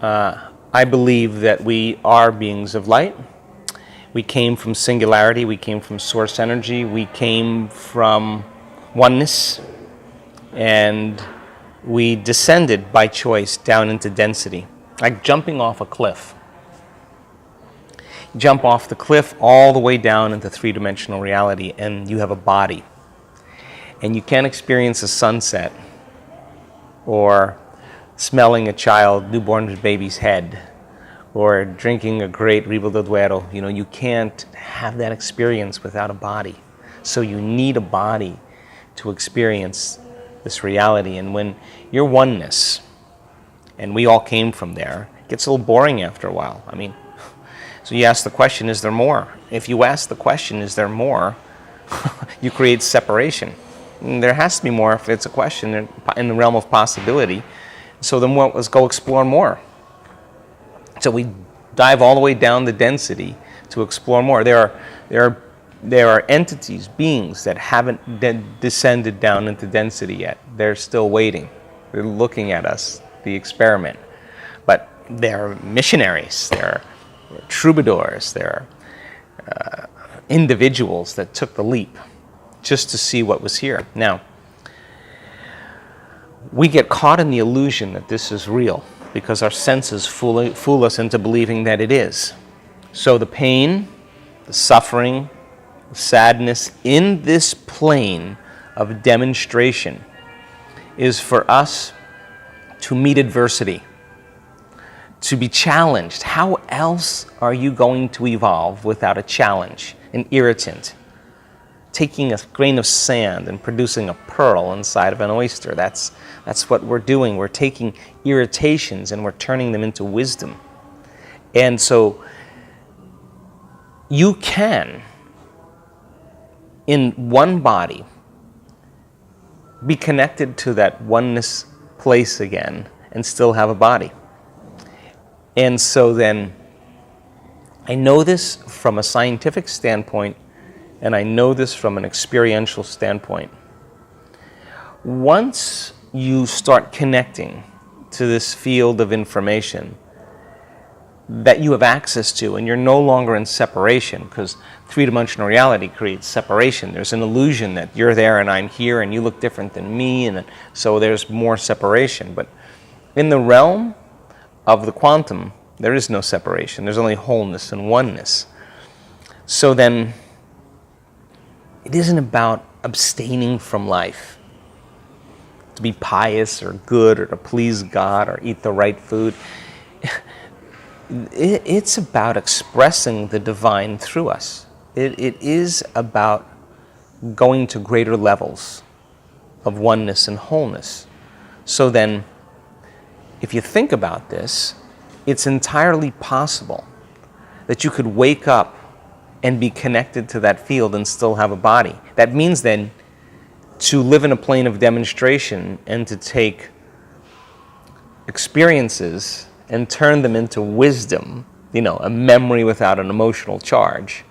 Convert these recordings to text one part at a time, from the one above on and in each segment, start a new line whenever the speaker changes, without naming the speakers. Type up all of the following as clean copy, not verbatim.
I believe that we are beings of light. We came from singularity, we came from source energy, we came from oneness, and we descended by choice down into density, like jumping off a cliff. Jump off the cliff all the way down into three-dimensional reality, and you have a body. And you can't experience a sunset or smelling a newborn baby's head, or drinking a great Rival del Duero. You can't have that experience without a body. So you need a body to experience this reality. And when you're oneness, and we all came from there, it gets a little boring after a while. So you ask the question, is there more? If you ask the question, is there more, you create separation. And there has to be more if it's a question in the realm of possibility. So then let's go explore more. So we dive all the way down the density to explore more. There are entities, beings that haven't descended down into density yet. They're still waiting. They're looking at us, the experiment. But they're missionaries. They're troubadours. They're individuals that took the leap just to see what was here. Now, we get caught in the illusion that this is real, because our senses fool us into believing that it is. So the pain, the suffering, the sadness in this plane of demonstration is for us to meet adversity, to be challenged. How else are you going to evolve without a challenge, an irritant? Taking a grain of sand and producing a pearl inside of an oyster. That's what we're doing. We're taking irritations and we're turning them into wisdom. And so you can, in one body, be connected to that oneness place again and still have a body. And so then, I know this from a scientific standpoint, and I know this from an experiential standpoint. Once you start connecting to this field of information that you have access to, and you're no longer in separation, because three-dimensional reality creates separation. There's an illusion that you're there and I'm here and you look different than me, and so there's more separation. But in the realm of the quantum, there is no separation. There's only wholeness and oneness. So then, it isn't about abstaining from life, to be pious or good or to please God or eat the right food. It's about expressing the divine through us. It is about going to greater levels of oneness and wholeness. So then, if you think about this, it's entirely possible that you could wake up and be connected to that field and still have a body. That means then to live in a plane of demonstration and to take experiences and turn them into wisdom, a memory without an emotional charge.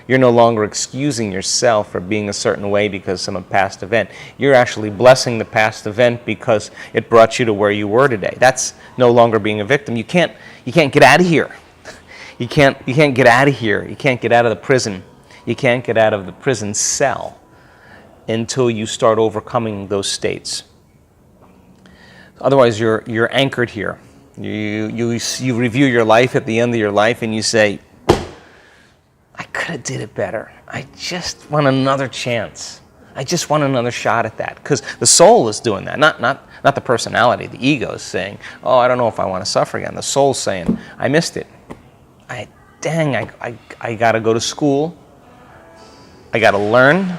You're no longer excusing yourself for being a certain way because of some past event. You're actually blessing the past event because it brought you to where you were today. That's no longer being a victim. You can't get out of here. You can't get out of here. You can't get out of the prison. You can't get out of the prison cell until you start overcoming those states. Otherwise, you're anchored here. You review your life at the end of your life and you say, I could have did it better. I just want another chance. I just want another shot at that. Because the soul is doing that, not the personality. The ego is saying, oh, I don't know if I want to suffer again. The soul's saying, I missed it. I got to go to school. I got to learn.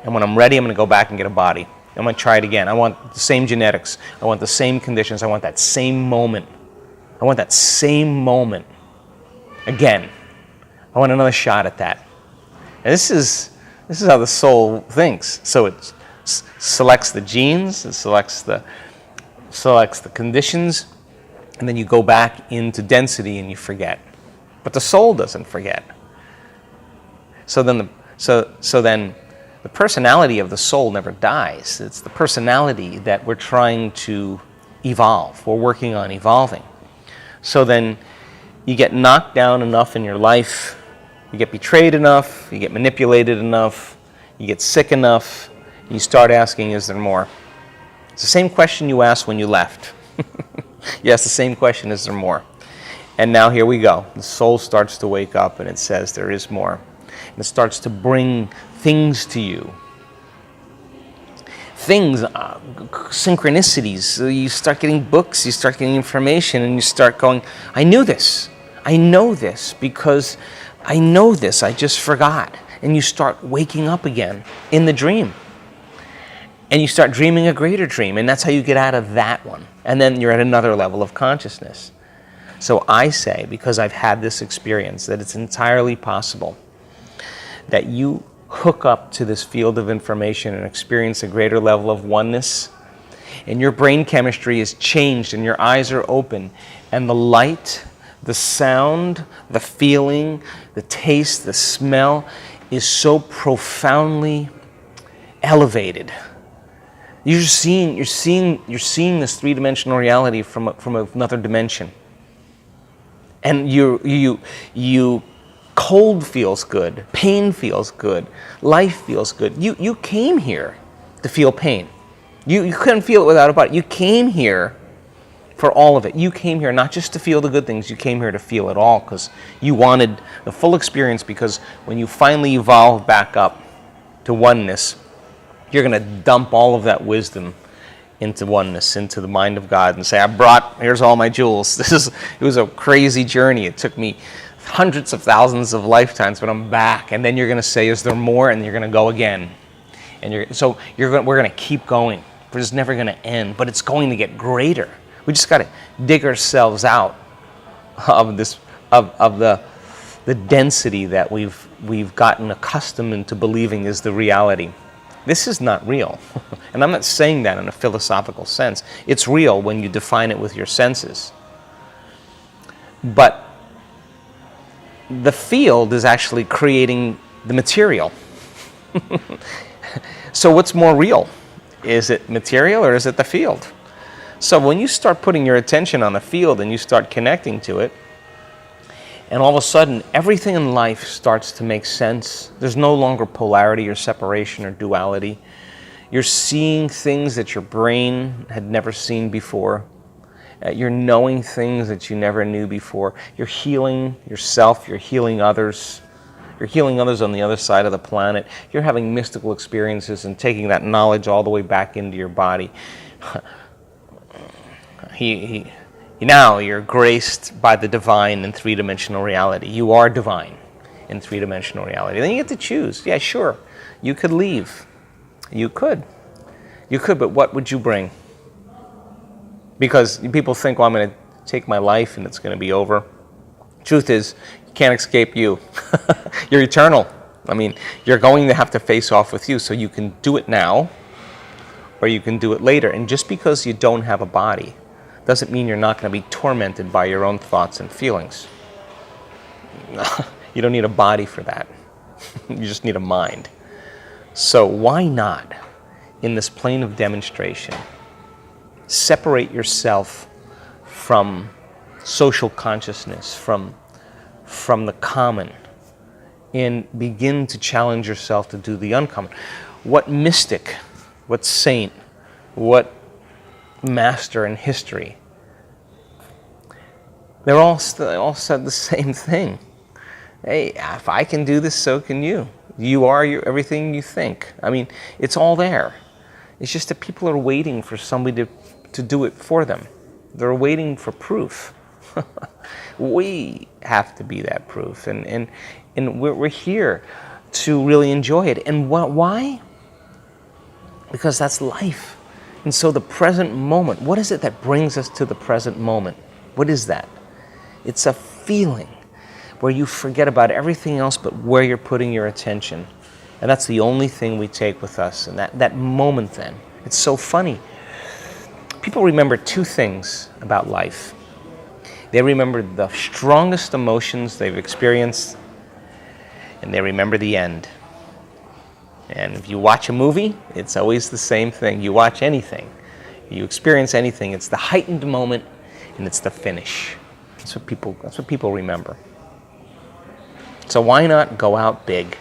And when I'm ready, I'm going to go back and get a body. I'm going to try it again. I want the same genetics. I want the same conditions. I want that same moment. I want that same moment again. I want another shot at that. And this is how the soul thinks. So it selects the genes, it selects the conditions, and then you go back into density and you forget. But the soul doesn't forget. So then the personality of the soul never dies. It's the personality that we're trying to evolve. We're working on evolving. So then you get knocked down enough in your life, you get betrayed enough, you get manipulated enough, you get sick enough, and you start asking, is there more? It's the same question you asked when you left. You ask the same question, is there more? And now here we go. The soul starts to wake up and it says there is more. And it starts to bring things to you. Things, synchronicities. You start getting books, you start getting information, and you start going, I knew this. I know this because I know this. I just forgot. And you start waking up again in the dream. And you start dreaming a greater dream. And that's how you get out of that one. And then you're at another level of consciousness. So I say, because I've had this experience, that it's entirely possible that you hook up to this field of information and experience a greater level of oneness, and your brain chemistry is changed and your eyes are open, and the light, the sound, the feeling, the taste, the smell is so profoundly elevated. You're seeing this three-dimensional reality from another dimension. And you cold feels good, pain feels good, life feels good. You came here to feel pain. You couldn't feel it without a body. You came here for all of it. You came here not just to feel the good things, you came here to feel it all because you wanted the full experience, because when you finally evolve back up to oneness, you're going to dump all of that wisdom into oneness, into the mind of God, and say, here's all my jewels. It was a crazy journey. It took me hundreds of thousands of lifetimes, but I'm back. And then you're going to say, is there more? And you're going to go again. And we're going to keep going. We're just never going to end, but it's going to get greater. We just got to dig ourselves out of this, of the density that we've gotten accustomed into believing is the reality. This is not real. And I'm not saying that in a philosophical sense. It's real when you define it with your senses. But the field is actually creating the material. So what's more real? Is it material or is it the field? So when you start putting your attention on the field and you start connecting to it, and all of a sudden, everything in life starts to make sense. There's no longer polarity or separation or duality. You're seeing things that your brain had never seen before. You're knowing things that you never knew before. You're healing yourself. You're healing others. You're healing others on the other side of the planet. You're having mystical experiences and taking that knowledge all the way back into your body. Now you're graced by the divine in three-dimensional reality. You are divine in three-dimensional reality. Then you get to choose. Yeah, sure, you could leave. You could, but what would you bring? Because people think, well, I'm going to take my life and it's going to be over. Truth is, you can't escape you. You're eternal. I mean, you're going to have to face off with you, so you can do it now or you can do it later. And just because you don't have a body doesn't mean you're not going to be tormented by your own thoughts and feelings. You don't need a body for that. You just need a mind. So why not, in this plane of demonstration, separate yourself from social consciousness, from the common, and begin to challenge yourself to do the uncommon. What mystic, what saint, what master in history, they all said the same thing. Hey, if I can do this, so can you. You are everything you think. I mean, it's all there. It's just that people are waiting for somebody to do it for them. They're waiting for proof. We have to be that proof, and we're here to really enjoy it. And why? Because that's life. And so the present moment, what is it that brings us to the present moment? What is that? It's a feeling where you forget about everything else but where you're putting your attention. And that's the only thing we take with us. And that moment then, it's so funny. People remember two things about life. They remember the strongest emotions they've experienced, and they remember the end. And if you watch a movie, it's always the same thing. You watch anything, you experience anything, it's the heightened moment and it's the finish. That's what people remember. So why not go out big